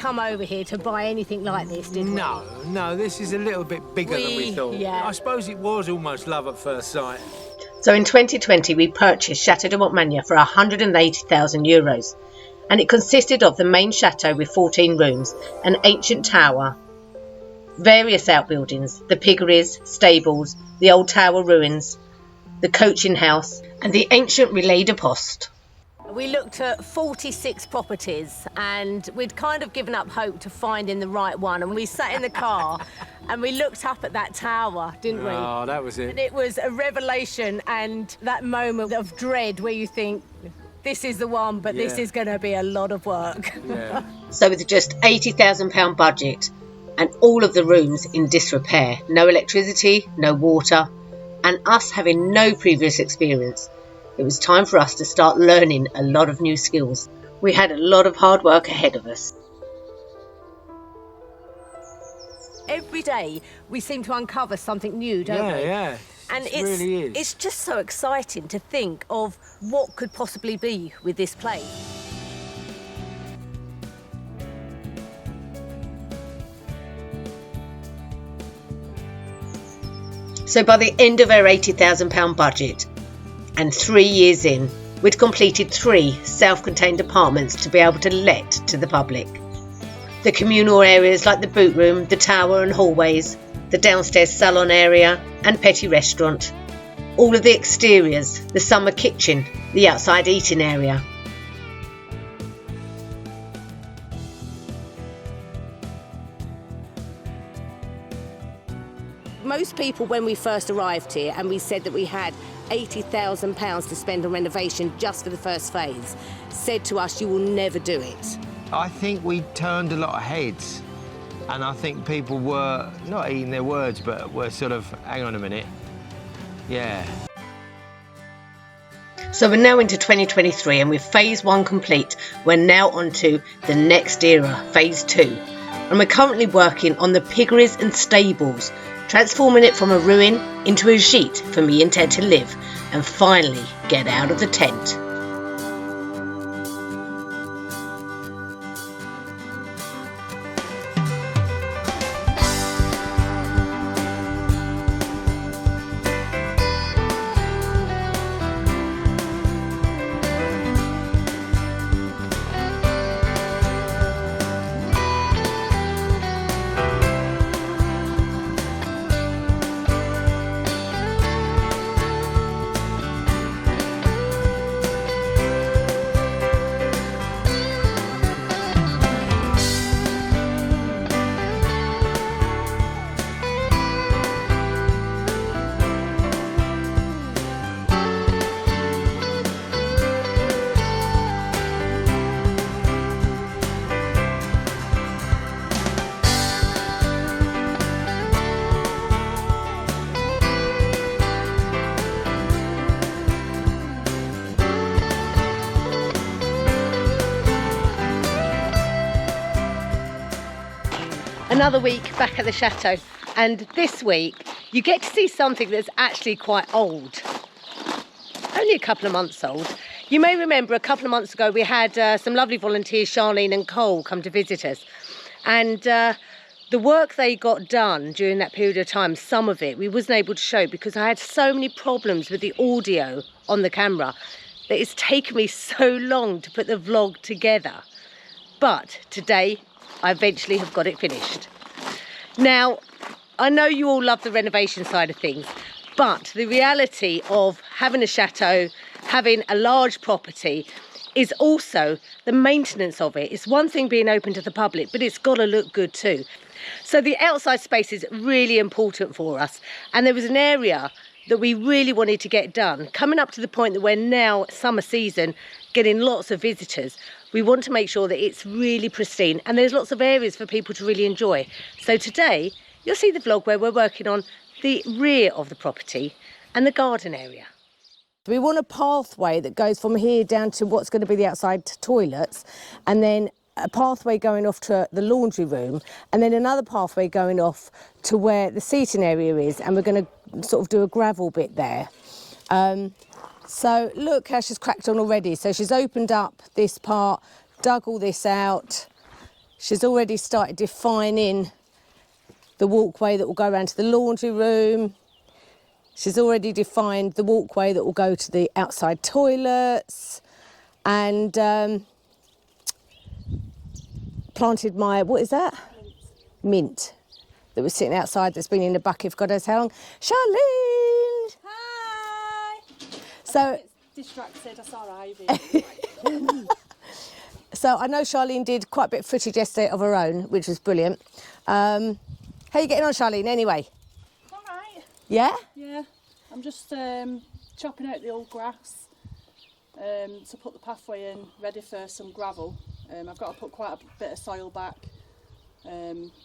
come over here to buy anything like this, did we? No, this is a little bit bigger than we thought. Yeah. I suppose it was almost love at first sight. So in 2020, we purchased Chateau de Montmagny for €180,000, and it consisted of the main chateau with 14 rooms, an ancient tower, various outbuildings, the piggeries, stables, the old tower ruins, the coaching house, and the ancient Relais de Poste. We looked at 46 properties and we'd kind of given up hope to finding the right one, and we sat in the car and we looked up at that tower, didn't we? Oh, that was it. And it was a revelation, and that moment of dread where you think, this is the one, but this is going to be a lot of work. Yeah. So with just £80,000 budget and all of the rooms in disrepair, no electricity, no water, and us having no previous experience, it was time for us to start learning a lot of new skills. We had a lot of hard work ahead of us. Every day we seem to uncover something new, don't we? Yeah. And it really is. It's just so exciting to think of what could possibly be with this place. So by the end of our £80,000 budget, and 3 years in, we'd completed 3 self-contained apartments to be able to let to the public. The communal areas like the boot room, the tower and hallways, the downstairs salon area and petty restaurant. All of the exteriors, the summer kitchen, the outside eating area. Most people, when we first arrived here and we said that we had £80,000 to spend on renovation just for the first phase, said to us, you will never do it. I think we turned a lot of heads, and I think people were not eating their words, but were sort of, hang on a minute, yeah. So we're now into 2023, and with phase 1 complete, we're now on to the next era, phase 2. And we're currently working on the piggeries and stables, transforming it from a ruin into a gîte for me and Ted to live and finally get out of the tent. Another week back at the chateau, and this week you get to see something that's actually quite old, only a couple of months old. You may remember a couple of months ago we had some lovely volunteers, Charlene and Carl, come to visit us, and the work they got done during that period of time, some of it we wasn't able to show because I had so many problems with the audio on the camera that it's taken me so long to put the vlog together. But today I eventually have got it finished. Now, I know you all love the renovation side of things, but the reality of having a chateau, having a large property, is also the maintenance of it. It's one thing being open to the public, but it's got to look good too. So the outside space is really important for us, and there was an area that we really wanted to get done. Coming up to the point that we're now, summer season, getting lots of visitors, we want to make sure that it's really pristine and there's lots of areas for people to really enjoy. So today, you'll see the vlog where we're working on the rear of the property and the garden area. We want a pathway that goes from here down to what's going to be the outside toilets, and then a pathway going off to the laundry room, and then another pathway going off to where the seating area is, and we're going to sort of do a gravel bit there. So look how she's cracked on already. So she's opened up this part, dug all this out, She's already started defining the walkway that will go around to the laundry room. She's already defined the walkway that will go to the outside toilets, and planted my, what is that? Mint. That was sitting outside, that's been in the bucket for God knows how long. Charlene! Hi! So, Distracted, I saw Ivy. so I know Charlene did quite a bit of footage yesterday of her own, which was brilliant. How are you getting on, Charlene, anyway? All right. Yeah? Yeah, I'm just chopping out the old grass to put the pathway in, ready for some gravel. I've got to put quite a bit of soil back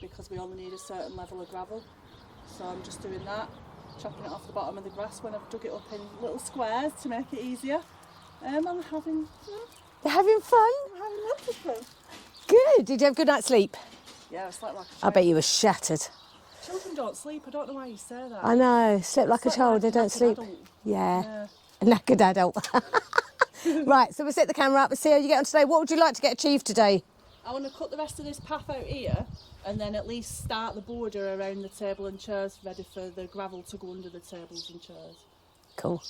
because we only need a certain level of gravel. So I'm just doing that, chopping it off the bottom of the grass when I've dug it up in little squares to make it easier. I'm having fun. You're having fun? I'm having lots of fun. Good. Did you have a good night's sleep? Yeah, I slept like a I bet you were shattered. Children don't sleep, I don't know why you say that. I know, slept like a Slept child, like they a don't knackered sleep. adult. Yeah, a knackered adult. Right, so we'll set the camera up and see how you get on today. What would you like to get achieved today? I want to cut the rest of this path out here and then at least start the border around the table and chairs ready for the gravel to go under the tables and chairs. Cool.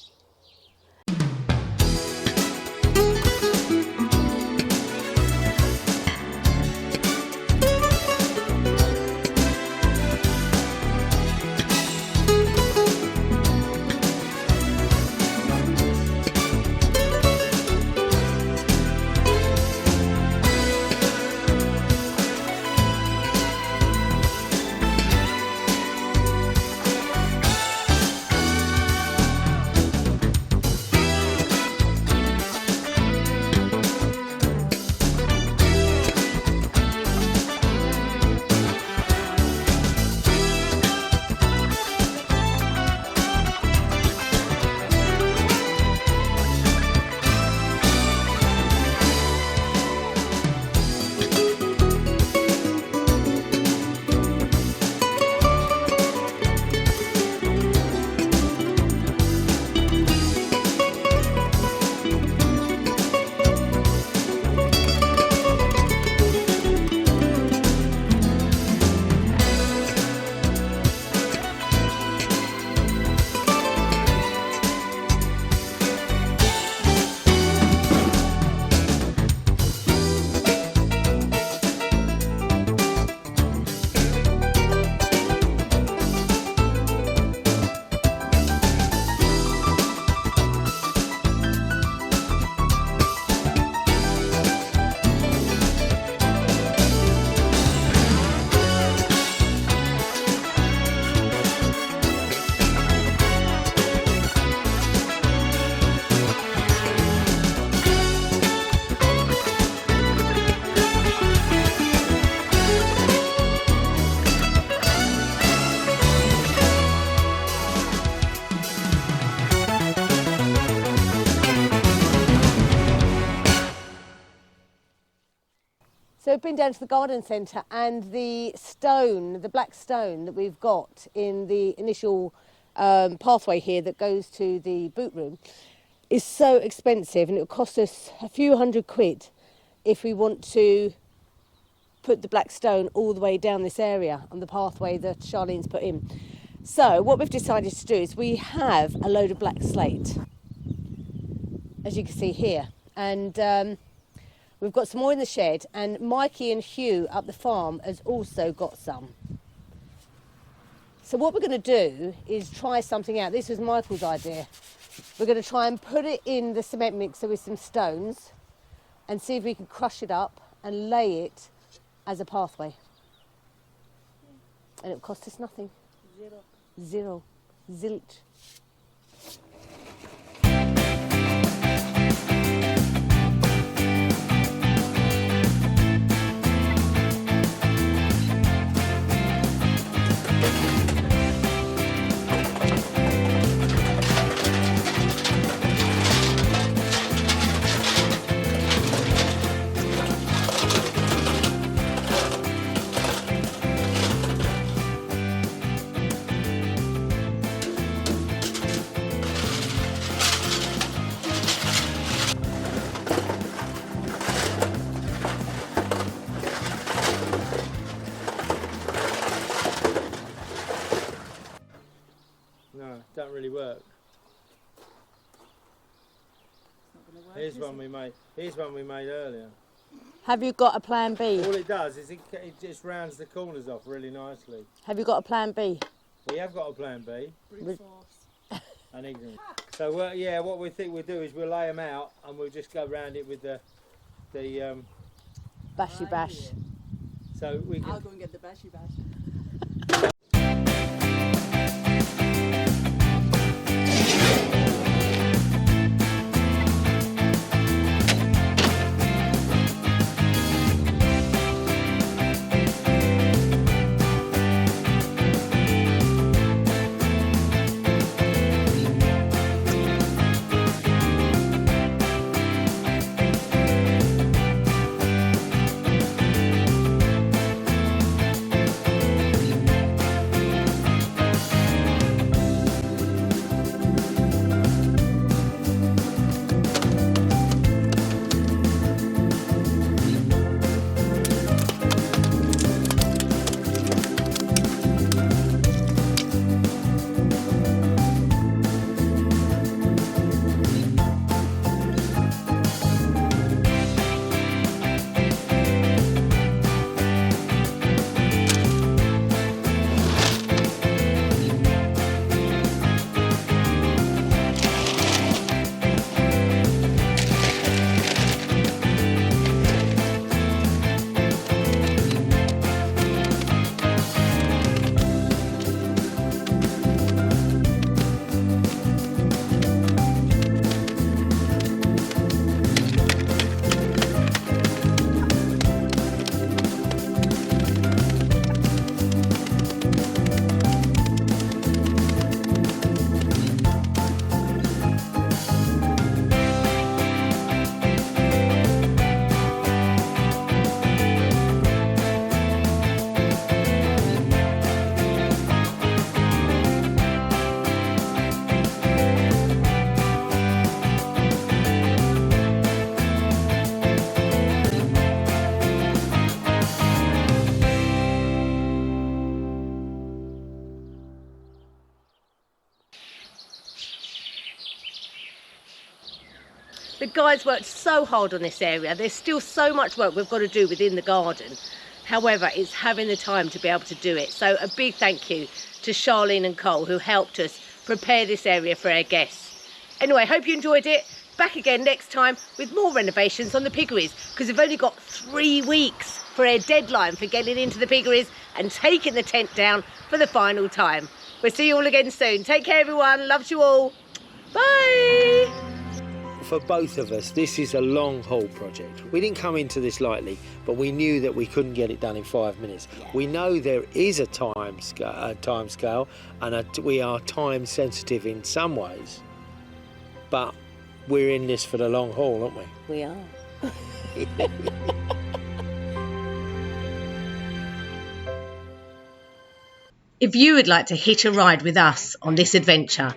So we've been down to the garden centre, and the stone, the black stone that we've got in the initial pathway here that goes to the boot room is so expensive, and it will cost us a few £100 if we want to put the black stone all the way down this area on the pathway that Charlene's put in. So what we've decided to do is we have a load of black slate, as you can see here, and we've got some more in the shed, and Mikey and Hugh up the farm has also got some. So what we're going to do is try something out. This was Michael's idea. We're going to try and put it in the cement mixer with some stones and see if we can crush it up and lay it as a pathway. And it'll cost us nothing. Zero. Zilch. No, don't really work. It's not going to work. Here's is one it? we made. Here's one we made earlier. Have you got a plan B? All it does is it just rounds the corners off really nicely. Have you got a plan B? We have got a plan B. Brute force. And ignorant. So yeah, what we think we'll do is we'll lay them out and we'll just go round it with the Bashy bash. so we can. I'll go and get the bashy bash. The guys worked so hard on this area. There's still so much work we've got to do within the garden. However, it's having the time to be able to do it. So a big thank you to Charlene and Carl who helped us prepare this area for our guests. Anyway, hope you enjoyed it. Back again next time with more renovations on the piggeries, because we've only got 3 weeks for our deadline for getting into the piggeries and taking the tent down for the final time. We'll see you all again soon. Take care everyone. Loves you all. Bye. For both of us, this is a long haul project. We didn't come into this lightly, but we knew that we couldn't get it done in 5 minutes. Yeah. We know there is a time scale, and we are time sensitive in some ways, but we're in this for the long haul, aren't we? We are. If you would like to hitch a ride with us on this adventure,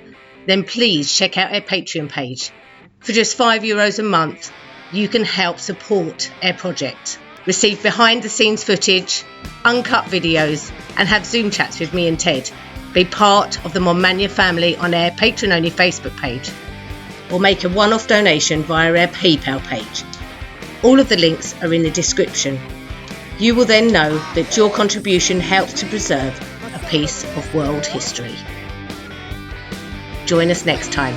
then please check out our Patreon page. For just €5 a month, you can help support our project, receive behind the scenes footage, uncut videos, and have Zoom chats with me and Ted. Be part of the Montmagna family on our Patreon only Facebook page, or make a one-off donation via our PayPal page. All of the links are in the description. You will then know that your contribution helps to preserve a piece of world history. Join us next time.